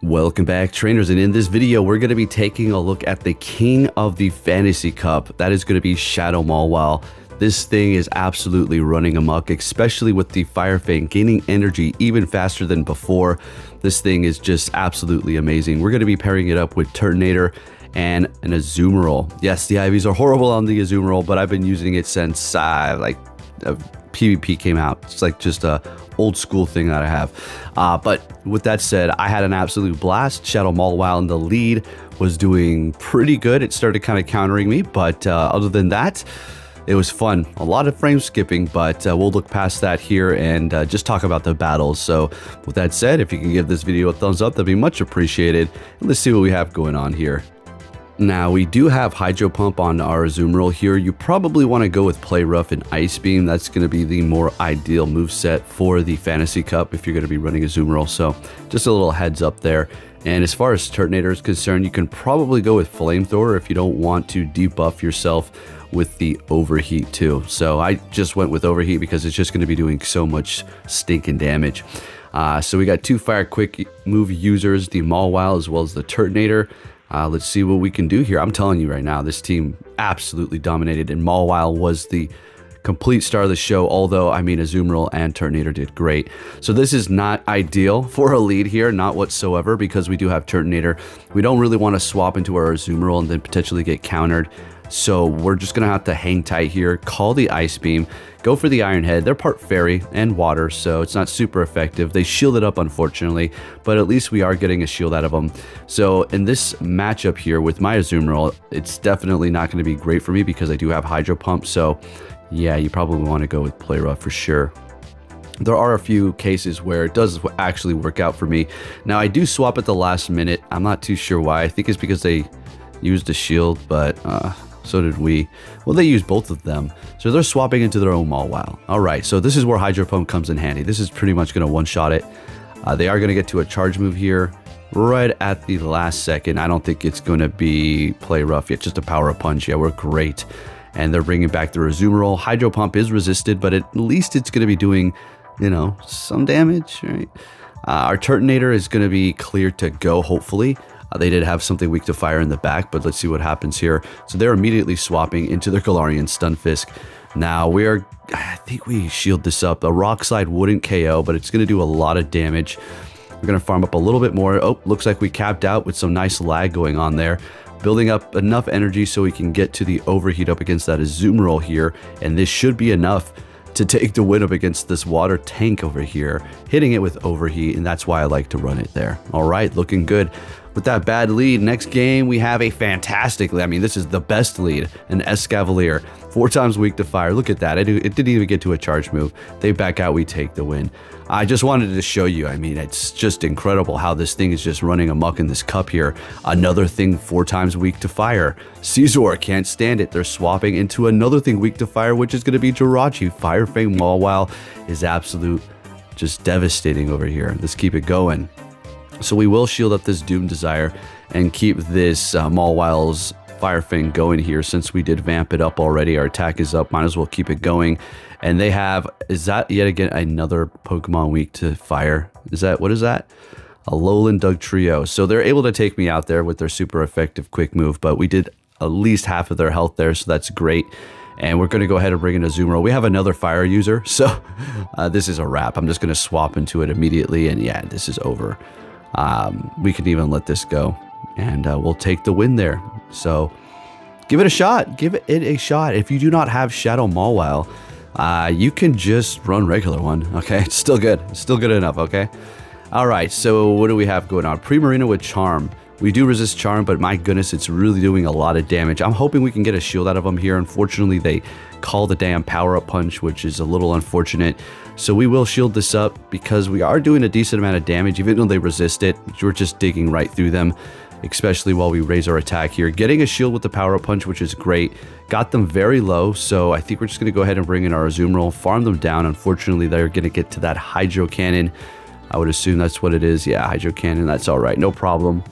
Welcome back, trainers, and in this video we're going to be taking a look at the king of the fantasy cup. That is going to be Shadow Mawile. This thing is absolutely running amok, especially with the Fire Fang gaining energy even faster than before. This thing is just absolutely amazing. We're going to be pairing it up with Turtonator and an Azumarill. Yes, the IVs are horrible on the Azumarill, but I've been using it since PvP came out. It's like just a old school thing that I have. But with that said, I had an absolute blast. Shadow Mawile in the lead was doing pretty good. It started kind of countering me, but other than that, it was fun. A lot of frame skipping, but we'll look past that here and just talk about the battles. So with that said, if you can give this video a thumbs up, that'd be much appreciated. And let's see what we have going on here. Now, we do have Hydro Pump on our Azumarill here. You probably want to go with Play Rough and Ice Beam. That's going to be the more ideal moveset for the Fantasy Cup if you're going to be running Azumarill. So just a little heads up there. And as far as Turtonator is concerned, you can probably go with Flamethrower if you don't want to debuff yourself with the Overheat too. So I just went with Overheat because it's just going to be doing so much stinking damage. So we got two Fire Quick move users, the Mawile as well as the Turtonator. Let's see what we can do here. I'm telling you right now, this team absolutely dominated, and Mawile was the complete star of the show, although, I mean, Azumarill and Turtonator did great. So this is not ideal for a lead here, not whatsoever, because we do have Turtonator. We don't really want to swap into our Azumarill and then potentially get countered. So we're just going to have to hang tight here, call the Ice Beam, go for the Iron Head. They're part Fairy and Water, so it's not super effective. They shielded up, unfortunately, but at least we are getting a shield out of them. So in this matchup here with my Azumarill, it's definitely not going to be great for me because I do have Hydro Pump. So yeah, you probably want to go with Play Rough for sure. There are a few cases where it does actually work out for me. Now, I do swap at the last minute. I'm not too sure why. I think it's because they used a shield, but so did we. Well, they used both of them. So they're swapping into their own Mawile. All right, so this is where Hydro Pump comes in handy. This is pretty much going to one-shot it. They are going to get to a charge move here right at the last second. I don't think it's going to be Play Rough yet, just a Power Up Punch. Yeah, we're great. And they're bringing back their Azumarill. Hydro Pump is resisted, but at least it's going to be doing, you know, some damage, right? Our Turtonator is going to be clear to go, hopefully. They did have something weak to fire in the back, but let's see what happens here. So they're immediately swapping into their Galarian Stunfisk. Now I think we shield this up. A Rock Slide wouldn't KO, but it's going to do a lot of damage. We're going to farm up a little bit more. Oh, looks like we capped out with some nice lag going on there. Building up enough energy so we can get to the Overheat up against that Azumarill here. And this should be enough to take the win up against this water tank over here. Hitting it with Overheat, and that's why I like to run it there. All right, looking good. With that bad lead, next game we have a fantastic lead. I mean, this is the best lead, an Escavalier. 4 times weak to fire. Look at that. It didn't even get to a charge move. They back out, we take the win. I just wanted to show you, I mean, it's just incredible how this thing is just running amok in this cup here. Another thing 4 times weak to fire. Caesar can't stand it. They're swapping into another thing weak to fire, which is going to be Jirachi. Fire Fang Mawile is absolute just devastating over here. Let's keep it going. So we will shield up this Doom Desire and keep this Mawile's Fire Fang going here since we did vamp it up already. Our attack is up, might as well keep it going. And they have, is that yet again another Pokemon weak to fire? What is that? A Lowland Dugtrio. So they're able to take me out there with their super effective quick move, but we did at least half of their health there, so that's great. And we're going to go ahead and bring in Azumarill. We have another fire user, so this is a wrap. I'm just going to swap into it immediately, and yeah, this is over. We can even let this go, and we'll take the win there. So give it a shot. Give it a shot. If you do not have Shadow Mawile, you can just run regular one. Okay, it's still good. It's still good enough. Okay. All right. So what do we have going on? Primarina with Charm. We do resist Charm, but my goodness, it's really doing a lot of damage. I'm hoping we can get a shield out of them here. Unfortunately, they call the damn Power-Up Punch, which is a little unfortunate. So we will shield this up because we are doing a decent amount of damage, even though they resist it. We're just digging right through them, especially while we raise our attack here. Getting a shield with the Power-Up Punch, which is great. Got them very low, so I think we're just going to go ahead and bring in our Azumarill, farm them down. Unfortunately, they're going to get to that Hydro Cannon. I would assume that's what it is. Yeah, Hydro Cannon, that's all right, no problem.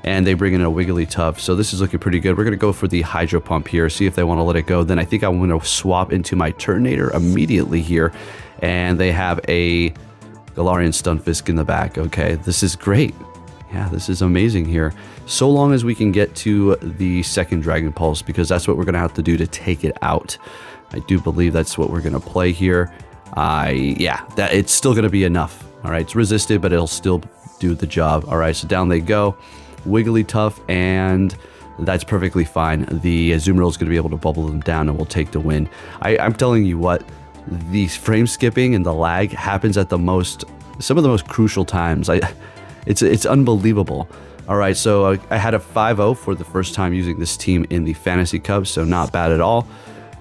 And they bring in a Wigglytuff, so this is looking pretty good. We're going to go for the Hydro Pump here, see if they want to let it go. Then I think I'm going to swap into my Turtonator immediately here. And they have a Galarian Stunfisk in the back. Okay, this is great. Yeah, this is amazing here. So long as we can get to the second Dragon Pulse, because that's what we're going to have to do to take it out. I do believe that's what we're going to play here. Yeah, it's still going to be enough. All right, it's resisted, but it'll still do the job. All right, so down they go. Wigglytuff, and that's perfectly fine. The Azumarill is going to be able to bubble them down, and we'll take the win. I'm telling you what, the frame skipping and the lag happens at some of the most crucial times. It's unbelievable. All right, so I had a 5-0 for the first time using this team in the Fantasy Cup, so not bad at all.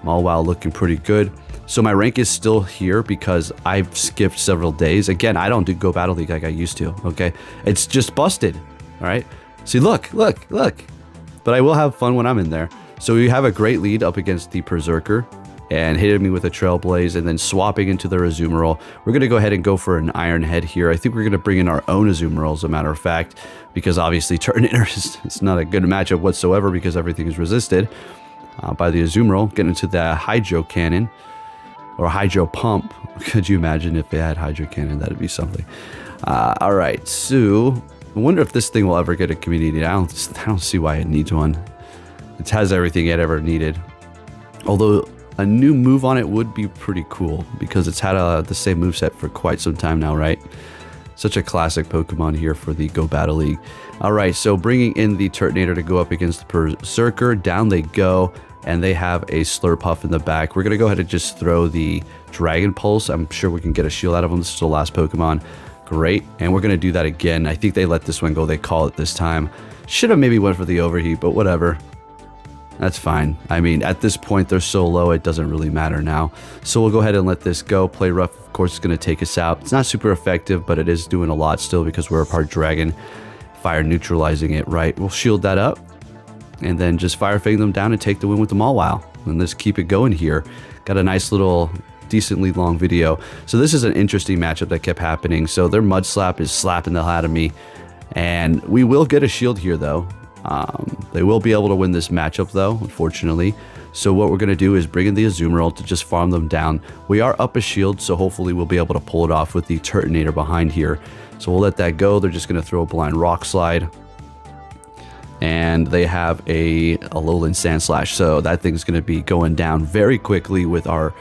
Mawile looking pretty good. So my rank is still here because I've skipped several days. Again, I don't do Go Battle League like I used to, okay? It's just busted, all right? See, look. But I will have fun when I'm in there. So we have a great lead up against the Berserker and hitting me with a Trailblaze and then swapping into their Azumarill. We're going to go ahead and go for an Iron Head here. I think we're going to bring in our own Azumarill, as a matter of fact, because obviously Turtonator it's not a good matchup whatsoever because everything is resisted by the Azumarill. Getting into the Hydro Cannon. Or Hydro Pump. Could you imagine if they had Hydro Cannon? That'd be something. All right, so I wonder if this thing will ever get a community. I don't see why it needs one. It has everything it ever needed. Although a new move on it would be pretty cool because it's had the same moveset for quite some time now, right? Such a classic Pokemon here for the Go Battle League. All right, so bringing in the Turtonator to go up against the Berserker. Down they go. And they have a Slurpuff in the back. We're going to go ahead and just throw the Dragon Pulse. I'm sure we can get a shield out of them. This is the last Pokemon. Great. And we're going to do that again. I think they let this one go. They call it this time. Should have maybe went for the Overheat, but whatever. That's fine. I mean, at this point, they're so low, it doesn't really matter now. So we'll go ahead and let this go. Play Rough, of course, is going to take us out. It's not super effective, but it is doing a lot still because we're a part Dragon. Fire neutralizing it, right? We'll shield that up. And then just Fire Fang them down and take the win with the Mawile. And let's keep it going here. Got a nice little, decently long video. So this is an interesting matchup that kept happening. So their Mud Slap is slapping the hell out of me. And we will get a shield here, though. They will be able to win this matchup, though, unfortunately. So what we're going to do is bring in the Azumarill to just farm them down. We are up a shield, so hopefully we'll be able to pull it off with the Turtonator behind here. So we'll let that go. They're just going to throw a blind Rock Slide. And they have a Alolan Sandslash, so that thing's going to be going down very quickly with our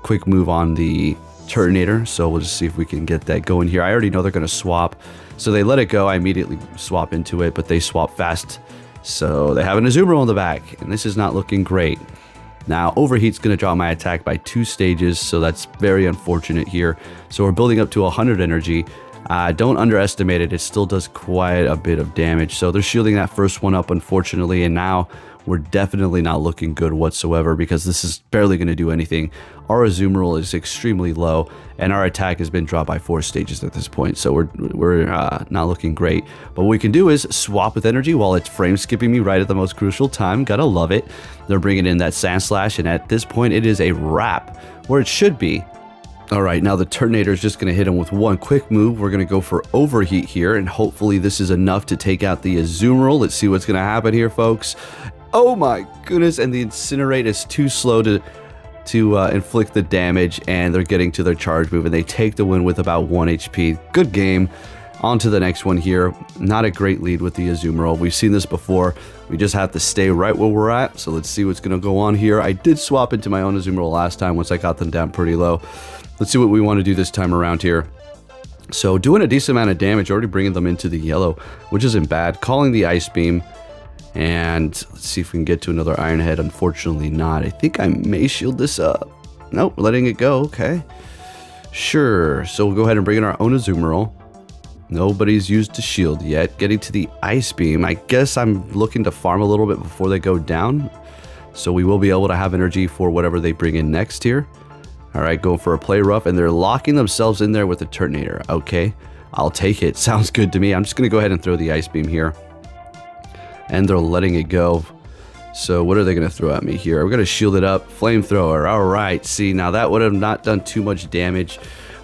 quick move on the Turtonator. So we'll just see if we can get that going here. I already know they're going to swap, so they let it go. I immediately swap into it, but they swap fast. So they have an Azumarill in the back, and this is not looking great. Now, Overheat's going to drop my attack by 2 stages, so that's very unfortunate here. So we're building up to 100 energy. Don't underestimate it. It still does quite a bit of damage. So they're shielding that first one up, unfortunately. And now we're definitely not looking good whatsoever because this is barely going to do anything. Our Azumarill is extremely low, and our attack has been dropped by 4 stages at this point. So we're not looking great. But what we can do is swap with energy while it's frame skipping me right at the most crucial time. Gotta love it. They're bringing in that Sandslash, and at this point, it is a wrap where it should be. All right, now the Turtonator is just going to hit him with one quick move. We're going to go for Overheat here, and hopefully this is enough to take out the Azumarill. Let's see what's going to happen here, folks. Oh my goodness, and the Incinerate is too slow to inflict the damage, and they're getting to their charge move, and they take the win with about 1 HP. Good game. On to the next one here. Not a great lead with the Azumarill. We've seen this before. We just have to stay right where we're at, so let's see what's going to go on here. I did swap into my own Azumarill last time once I got them down pretty low. Let's see what we want to do this time around here. So doing a decent amount of damage, already bringing them into the yellow, which isn't bad. Calling the Ice Beam, and let's see if we can get to another Iron Head. Unfortunately not. I think I may shield this up. Nope, letting it go. Okay. Sure. So we'll go ahead and bring in our own Azumarill. Nobody's used the shield yet. Getting to the Ice Beam. I guess I'm looking to farm a little bit before they go down. So we will be able to have energy for whatever they bring in next here. All right, go for a Play Rough, and they're locking themselves in there with the Turtonator. Okay, I'll take it. Sounds good to me. I'm just going to go ahead and throw the Ice Beam here. And they're letting it go. So what are they going to throw at me here? We're going to shield it up. Flamethrower. All right, see, now that would have not done too much damage.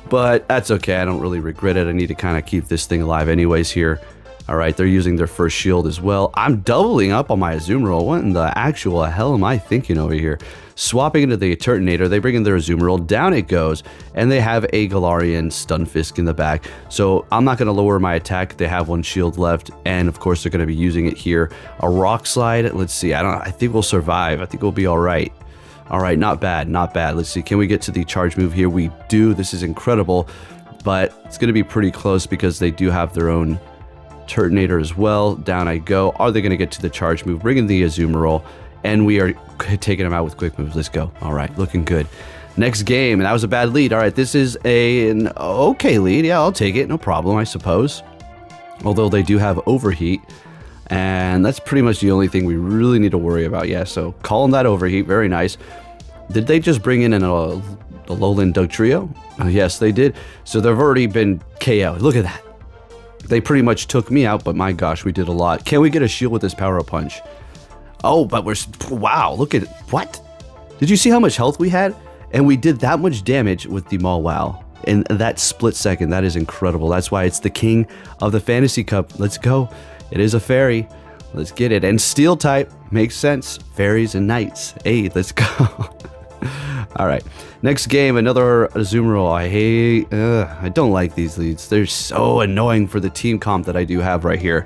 But that's okay. I don't really regret it. I need to kind of keep this thing alive anyways here. All right, they're using their first shield as well. I'm doubling up on my Azumarill. What in the actual hell am I thinking over here? Swapping into the Turtonator, they bring in their Azumarill. Down it goes, and they have a Galarian Stunfisk in the back. So I'm not going to lower my attack. They have one shield left, and of course they're going to be using it here. A Rock Slide. Let's see. I think we'll survive. I think we'll be all right. All right, not bad, not bad. Let's see. Can we get to the charge move here? We do. This is incredible, but it's going to be pretty close because they do have their own Turtonator as well. Down I go. Are they going to get to the charge move? Bring in the Azumarill, and we are taking them out with quick moves. Let's go. All right, looking good. Next game, and that was a bad lead. All right, this is an okay lead. Yeah, I'll take it. No problem, I suppose. Although they do have Overheat, and that's pretty much the only thing we really need to worry about. Yeah, so call them that Overheat. Very nice. Did they just bring in a Lowland Dugtrio? Yes, they did. So they've already been KO'd. Look at that. They pretty much took me out, but my gosh, we did a lot. Can we get a shield with this Power-Up Punch? Oh, but wow, look at it. What? Did you see how much health we had? And we did that much damage with the MAWILE in that split second. That is incredible. That's why it's the king of the Fantasy Cup. Let's go. It is a fairy. Let's get it. And Steel type makes sense. Fairies and knights. Hey, let's go. All right, next game, another Azumarill. I don't like these leads. They're so annoying for the team comp that I do have right here.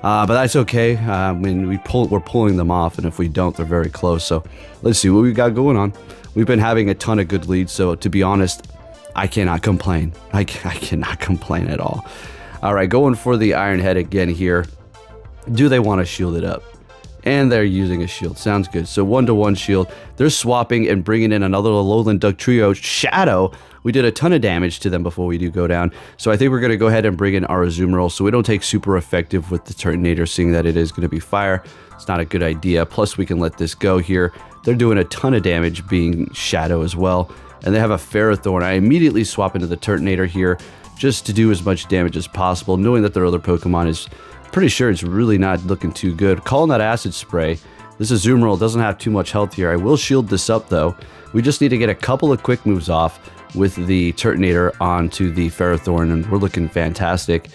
But that's okay. I mean, we're pulling them off, and if we don't, they're very close. So let's see what we got going on. We've been having a ton of good leads, so to be honest, I cannot complain. I cannot complain at all. All right, going for the Iron Head again here. Do they want to shield it up? And they're using a shield. Sounds good. So 1-to-1 shield. They're swapping and bringing in another Lowland Dugtrio Shadow. We did a ton of damage to them before we do go down. So I think we're going to go ahead and bring in our Azumarill so we don't take super effective with the Turtonator, seeing that it is going to be fire. It's not a good idea. Plus, we can let this go here. They're doing a ton of damage being Shadow as well. And they have a Ferrothorn. I immediately swap into the Turtonator here just to do as much damage as possible, knowing that their other Pokemon is pretty sure it's really not looking too good. Calling that Acid Spray. This Azumarill doesn't have too much health here. I will shield this up though. We just need to get a couple of quick moves off with the Turtonator onto the Ferrothorn, and we're looking fantastic.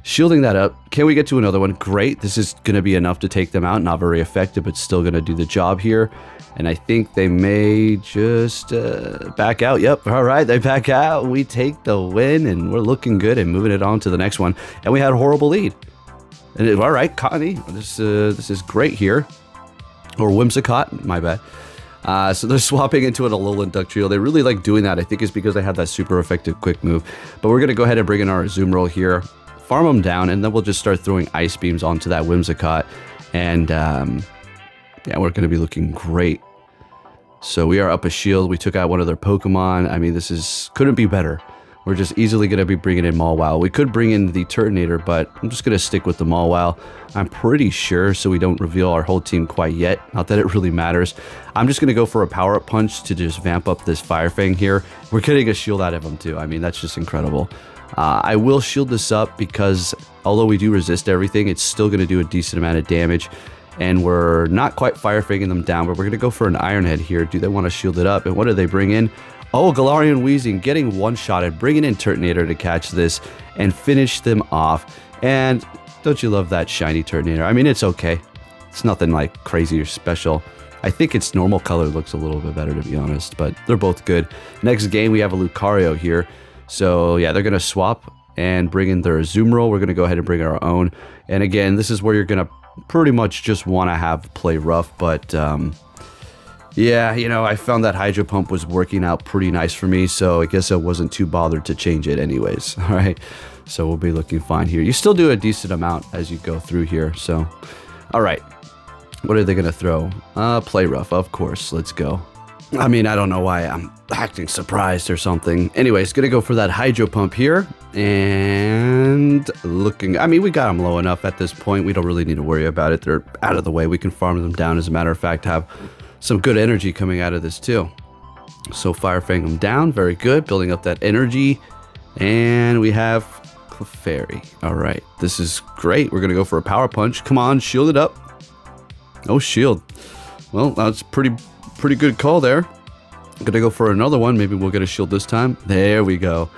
Shielding that up. Can we get to another one? Great. This is going to be enough to take them out. Not very effective, but still going to do the job here. And I think they may just back out. Yep. All right. They back out. We take the win, and we're looking good and moving it on to the next one. And we had a horrible lead. And all right, Cottony, this is great here. Or Whimsicott, my bad. So they're swapping into an Alolan Dugtrio. They really like doing that. I think it's because they have that super effective quick move. But we're going to go ahead and bring in our Azumarill here. Farm them down, and then we'll just start throwing Ice Beams onto that Whimsicott. And yeah, we're going to be looking great. So we are up a shield. We took out one of their Pokemon. I mean, couldn't be better. We're just easily going to be bringing in MAWILE. We could bring in the Turtonator, but I'm just going to stick with the MAWILE. I'm pretty sure, so we don't reveal our whole team quite yet. Not that it really matters. I'm just going to go for a Power-Up Punch to just vamp up this Fire Fang here. We're getting a shield out of him, too. I mean, that's just incredible. I will shield this up because although we do resist everything, it's still going to do a decent amount of damage. And we're not quite Fire Fanging them down, but we're going to go for an Iron Head here. Do they want to shield it up? And what do they bring in? Oh, Galarian Weezing getting one-shotted, bringing in Turtonator to catch this and finish them off. And don't you love that shiny Turtonator? I mean, it's okay. It's nothing like crazy or special. I think its normal color looks a little bit better, to be honest, but they're both good. Next game, we have a Lucario here. So, yeah, they're going to swap and bring in their Azumarill. We're going to go ahead and bring our own. And again, this is where you're going to pretty much just want to have play rough, but yeah, you know, I found that Hydro Pump was working out pretty nice for me, so I guess I wasn't too bothered to change it anyways. All right, so we'll be looking fine here. You still do a decent amount as you go through here, so all right. What are they gonna throw? Play rough, of course. Let's go. I mean, I don't know why I'm acting surprised or something. Anyways, gonna go for that Hydro Pump here. And looking, I mean, we got them low enough at this point. We don't really need to worry about it. They're out of the way. We can farm them down. As a matter of fact, have some good energy coming out of this too. So Fire Fang them down. Very good. Building up that energy. And we have Clefairy. All right. This is great. We're going to go for a Power Punch. Come on, shield it up. No shield. Well, that's pretty good call there. I'm going to go for another one. Maybe we'll get a shield this time. There we go.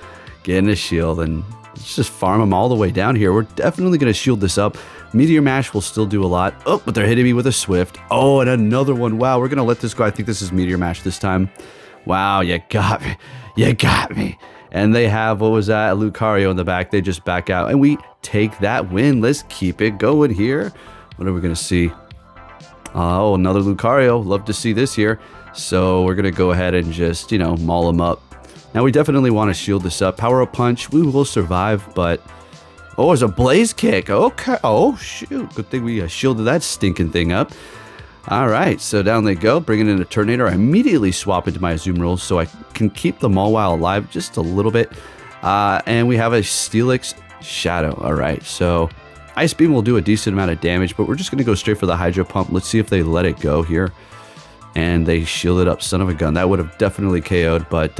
Getting a shield, and Let's just farm them all the way down here. We're definitely going to shield this up. Meteor Mash will still do a lot. Oh, but they're hitting me with a Swift. Oh, and another one. Wow, we're going to let this go. I think this is Meteor Mash this time. Wow, you got me. You got me. And they have, what was that? A Lucario in the back. They just back out. And we take that win. Let's keep it going here. What are we going to see? Oh, another Lucario. Love to see this here. So we're going to go ahead and just, you know, maul him up. Now, we definitely want to shield this up. Power Up Punch. We will survive, but... Oh, it's a Blaze Kick. Okay. Oh, shoot. Good thing we shielded that stinking thing up. All right. So down they go. Bringing in a Turtonator. I immediately swap into my Azumarill so I can keep the Mawile alive just a little bit. And we have a Steelix Shadow. All right. So Ice Beam will do a decent amount of damage, but we're just going to go straight for the Hydro Pump. Let's see if they let it go here. And they shielded up. Son of a gun. That would have definitely KO'd. But,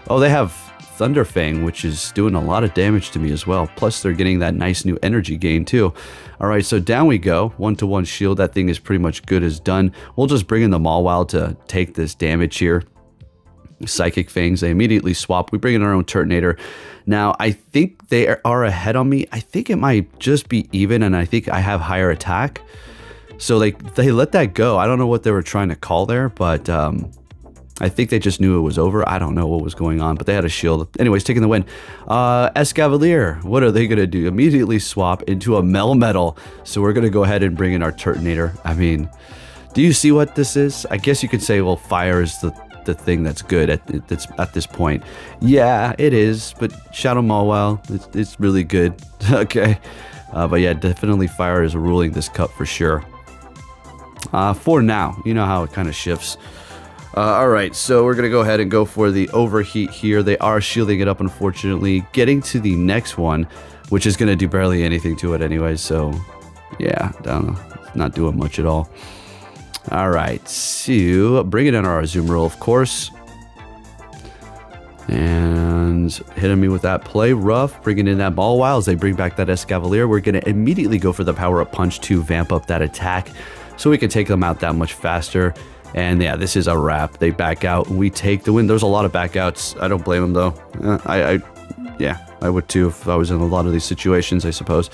oh, they have Thunder Fang, which is doing a lot of damage to me as well. Plus, they're getting that nice new energy gain, too. All right, so down we go. 1-to-1 shield. That thing is pretty much good as done. We'll just bring in the Mawile to take this damage here. Psychic Fangs. They immediately swap. We bring in our own Turtonator. Now, I think they are ahead on me. I think it might just be even, and I think I have higher attack. So they let that go. I don't know what they were trying to call there, but I think they just knew it was over. I don't know what was going on, but they had a shield. Anyways, taking the win. Escavalier, what are they going to do? Immediately swap into a Melmetal. So we're going to go ahead and bring in our Turtonator. I mean, do you see what this is? I guess you could say, well, fire is the thing that's good at this point. Yeah, it is, but Shadow Mawile, it's really good. Okay. But yeah, definitely fire is ruling this cup for sure. For now, you know how it kind of shifts. All right, so we're going to go ahead and go for the overheat here. They are shielding it up, unfortunately. Getting to the next one, which is going to do barely anything to it anyway. So, yeah, not doing much at all. All right, so bringing in our Azumarill, of course. And hitting me with that play rough, bringing in that Mawile as they bring back that Escavalier. We're going to immediately go for the Power Up Punch to vamp up that attack so we can take them out that much faster. And yeah, this is a wrap. They back out. We take the win. There's a lot of backouts. I don't blame them though. Yeah, I would too if I was in a lot of these situations, I suppose.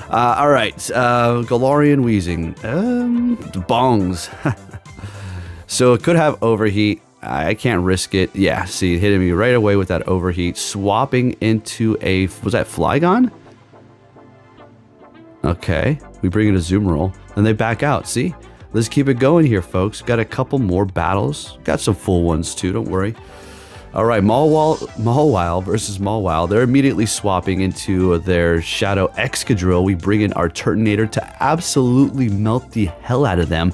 All right, Galarian Wheezing, bongs. So it could have overheat. I can't risk it. Yeah, see, hitting me right away with that overheat. Swapping into a, was that Flygon? Okay, we bring in a Azumarill, and they back out. See, let's keep it going here, folks. Got a couple more battles. Got some full ones too. Don't worry. All right, Mawile versus Mawile. They're immediately swapping into their Shadow Excadrill. We bring in our Turtonator to absolutely melt the hell out of them.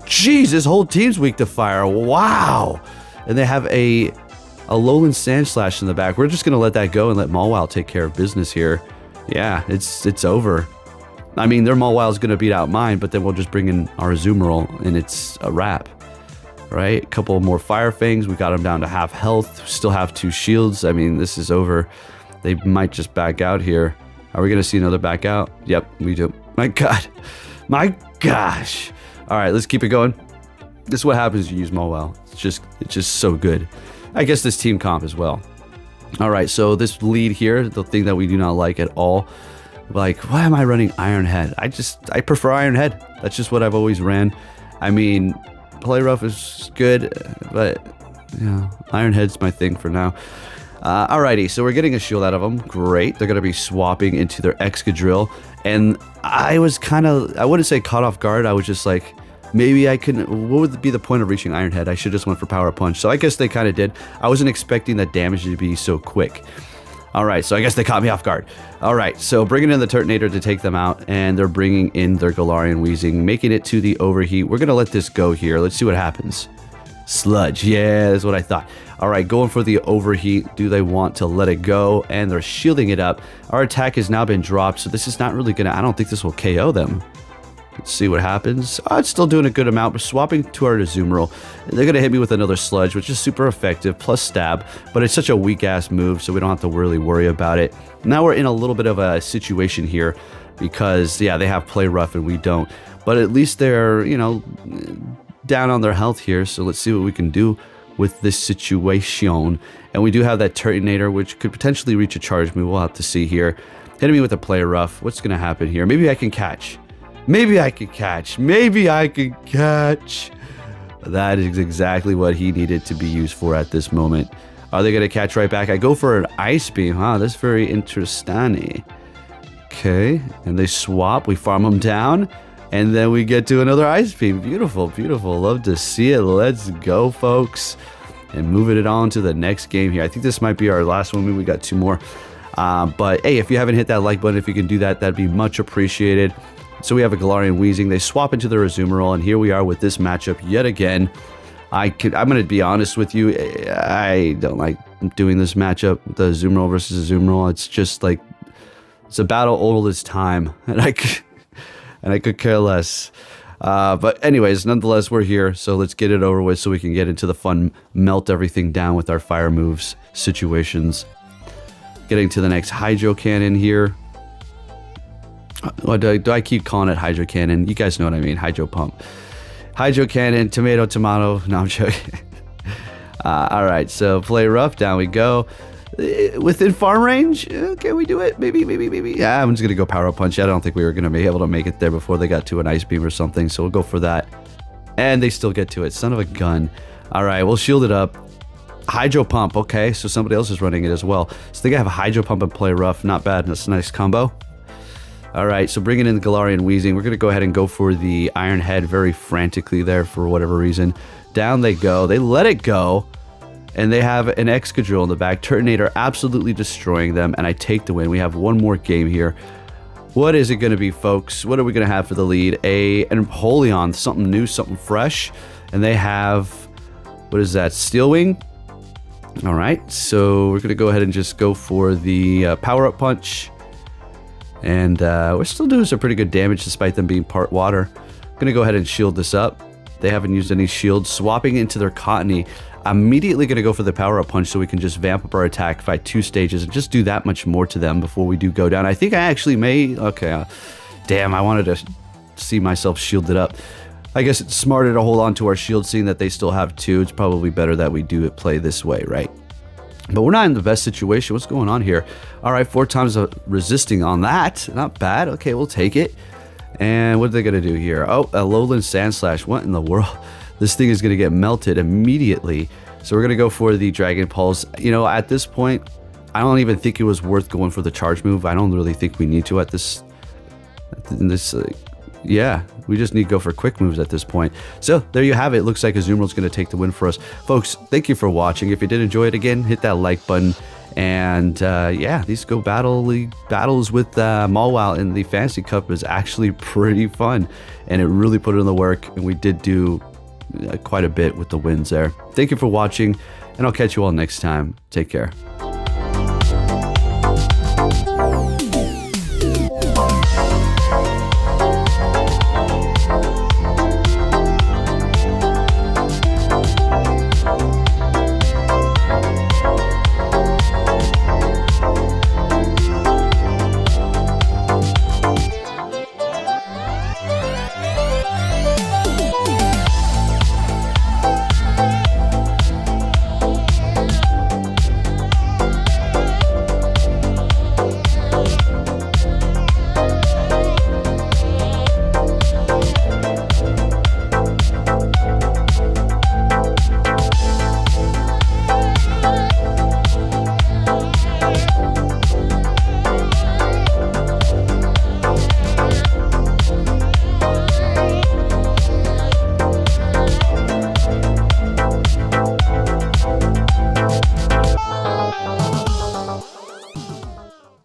Jeez, this whole team's weak to fire. Wow. And they have a Alolan Sandslash in the back. We're just going to let that go and let Mawile take care of business here. Yeah, it's over. I mean, their Mawile is going to beat out mine, but then we'll just bring in our Azumarill, and it's a wrap. Right, a couple more Fire Fangs. We got them down to half health. Still have 2 shields. I mean, this is over. They might just back out here. Are we gonna see another back out? Yep, we do. My God, my gosh. All right, let's keep it going. This is what happens when you use Mawile. It's just so good. I guess this team comp as well. All right, so this lead here, the thing that we do not like at all. Like, why am I running Iron Head? I prefer Iron Head. That's just what I've always ran. I mean, Play Rough is good, but you know, Iron Head's my thing for now. Alrighty, so we're getting a shield out of them. Great. They're going to be swapping into their Excadrill. And I was kind of, I wouldn't say caught off guard. I was just like, maybe I can, what would be the point of reaching Iron Head? I should just went for Power Punch. So I guess they kind of did. I wasn't expecting that damage to be so quick. All right, so I guess they caught me off guard. All right, so bringing in the Turtonator to take them out, and they're bringing in their Galarian Wheezing, making it to the overheat. We're going to let this go here. Let's see what happens. Sludge. Yeah, that's what I thought. All right, going for the overheat. Do they want to let it go? And they're shielding it up. Our attack has now been dropped, so this is not really going to... I don't think this will KO them. Let's see what happens. It's still doing a good amount, but swapping to our Azumarill. They're going to hit me with another Sludge, which is super effective, plus Stab, but it's such a weak-ass move, so we don't have to really worry about it. Now we're in a little bit of a situation here, because, yeah, they have Play Rough and we don't. But at least they're, you know, down on their health here, so let's see what we can do with this situation. And we do have that Turtonator, which could potentially reach a charge move. We'll have to see here. Hitting me with a Play Rough. What's going to happen here? Maybe I can catch. Maybe I could catch. Maybe I could catch. That is exactly what he needed to be used for at this moment. Are they going to catch right back? I go for an Ice Beam. Huh, that's very interesting. Okay, and they swap. We farm them down. And then we get to another Ice Beam. Beautiful, beautiful. Love to see it. Let's go, folks. And moving it on to the next game here. I think this might be our last one. Maybe we got 2 more. But hey, if you haven't hit that like button, if you can do that, that'd be much appreciated. So we have a Galarian Weezing. They swap into the Resumero, and here we are with this matchup yet again. I'm going to be honest with you. I don't like doing this matchup, the Azumarill versus Azumarill. It's just like, it's a battle old as time, and I could care less. But anyways, nonetheless, we're here, so let's get it over with so we can get into the fun, melt everything down with our fire moves situations. Getting to the next Hydro Cannon here. Do I keep calling it Hydro Cannon? You guys know what I mean, Hydro Pump. Hydro Cannon, Tomato, Tomato. No, I'm joking. All right, so Play Rough, down we go. Within farm range, can we do it? Maybe. Yeah, I'm just going to go Power Up Punch. I don't think we were going to be able to make it there before they got to an Ice Beam or something, so we'll go for that. And they still get to it. Son of a gun. All right, we'll shield it up. Hydro Pump, okay, so somebody else is running it as well. So they have a Hydro Pump and Play Rough. Not bad. That's a nice combo. All right, so bringing in the Galarian Weezing. We're going to go ahead and go for the Iron Head very frantically there for whatever reason. Down they go. They let it go. And they have an Excadrill in the back. Turtonator absolutely destroying them. And I take the win. We have one more game here. What is it going to be, folks? What are we going to have for the lead? An Empoleon. Something new, something fresh. And they have... What is that? Steel Wing? All right. So we're going to go ahead and just go for the Power Up Punch. And we're still doing some pretty good damage despite them being part water. Going to go ahead and shield this up. They haven't used any shields. Swapping into their Cottony. Immediately going to go for the Power Up Punch so we can just vamp up our attack by 2 stages and just do that much more to them before we do go down. I think I actually may... Okay, damn, I wanted to see myself shielded up. I guess it's smarter to hold on to our shield seeing that they still have 2. It's probably better that we do it play this way, right? But we're not in the best situation. What's going on here? All right, 4 times resisting on that. Not bad. Okay, we'll take it. And what are they going to do here? Oh, a Lowland Sand Slash. What in the world? This thing is going to get melted immediately. So we're going to go for the Dragon Pulse. You know, at this point, I don't even think it was worth going for the charge move. I don't really think we need to at this... yeah, we just need to go for quick moves at this point. So there you have it. Looks like Azumarill going to take the win for us. Folks, thank you for watching. If you did enjoy it, again, hit that like button. And yeah, these battles with MAWILE in the Fantasy Cup is actually pretty fun. And it really put in the work. And we did do quite a bit with the wins there. Thank you for watching. And I'll catch you all next time. Take care.